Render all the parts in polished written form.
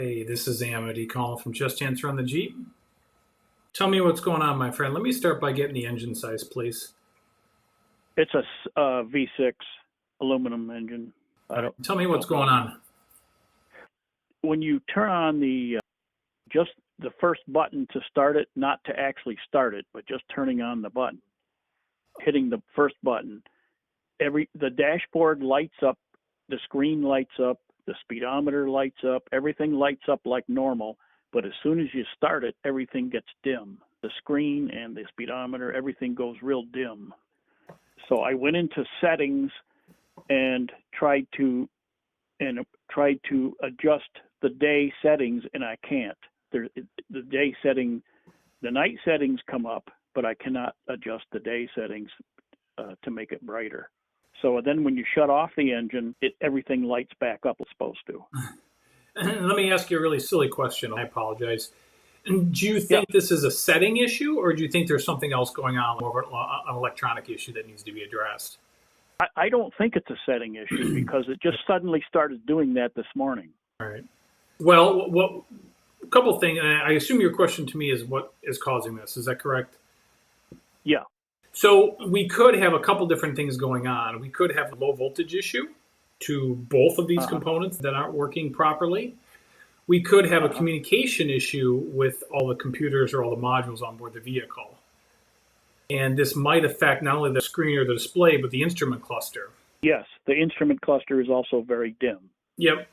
Hey, this is Amity calling from Just Answer on the Jeep. Tell me what's going on, my friend. Let me start by getting the engine size, please. It's a V6 aluminum engine. Tell me what's going on. When you turn on just the first button to start it, not to actually start it, but just turning on the button, hitting the first button, the dashboard lights up, the screen lights up, the speedometer lights up, everything lights up like normal. But as soon as you start it, everything gets dim. The screen and the speedometer, everything goes real dim. So I went into settings and tried to adjust the day settings, and I can't. The night settings come up, but I cannot adjust the day settings to make it brighter. So then when you shut off the engine, everything lights back up as it's supposed to. Let me ask you a really silly question. I apologize. Do you think this is a setting issue, or do you think there's something else going on, more of an electronic issue that needs to be addressed? I don't think it's a setting issue because it just suddenly started doing that this morning. All right. Well, a couple things. I assume your question to me is what is causing this. Is that correct? Yeah. So we could have a couple different things going on. We could have a low voltage issue to both of these components that aren't working properly. We could have a communication issue with all the computers or all the modules on board the vehicle. And this might affect not only the screen or the display, but the instrument cluster. Yes, the instrument cluster is also very dim. Yep.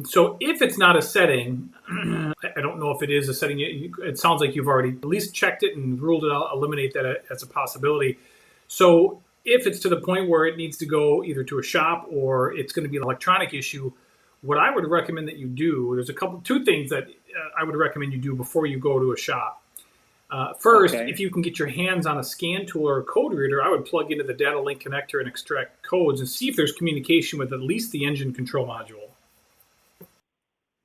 So if it's not a setting, I don't know if it is a setting. It sounds like you've already at least checked it and ruled it out, eliminate that as a possibility. So if it's to the point where it needs to go either to a shop or it's going to be an electronic issue, what I would recommend that you do, there's two things that I would recommend you do before you go to a shop. First, if you can get your hands on a scan tool or a code reader, I would plug into the data link connector and extract codes and see if there's communication with at least the engine control module.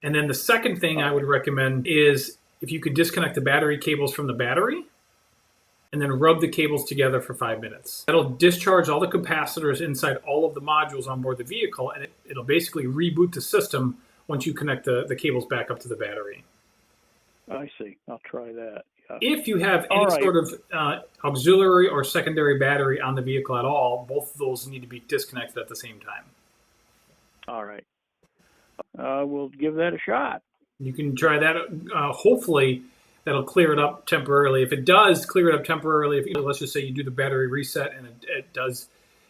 And then the second thing I would recommend is if you could disconnect the battery cables from the battery and then rub the cables together for 5 minutes. That'll discharge all the capacitors inside all of the modules on board the vehicle, and it'll basically reboot the system once you connect the cables back up to the battery. I see. I'll try that. Yeah. If you have any sort of auxiliary or secondary battery on the vehicle at all, both of those need to be disconnected at the same time. All right. We'll give that a shot. You can try that. Hopefully, that'll clear it up temporarily. If it does clear it up temporarily, let's just say you do the battery reset and it does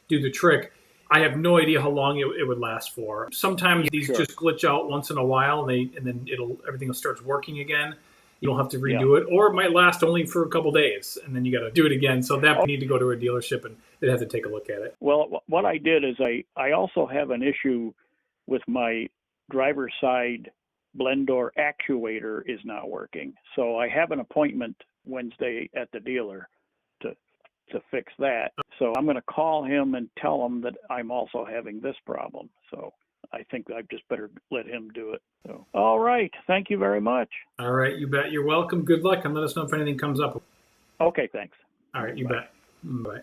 do the trick, I have no idea how long it would last for. Sometimes these just glitch out once in a while, and then everything starts working again. You don't have to redo it, or it might last only for a couple days, and then you got to do it again. So that you need to go to a dealership and they'd have to take a look at it. Well, what I did is I also have an issue with my driver's side blend door actuator is not working. So I have an appointment Wednesday at the dealer to fix that. So I'm going to call him and tell him that I'm also having this problem. So I think I just better let him do it. So, all right. Thank you very much. All right. You bet. You're welcome. Good luck, and let us know if anything comes up. Okay. Thanks. All right. You bet. Bye.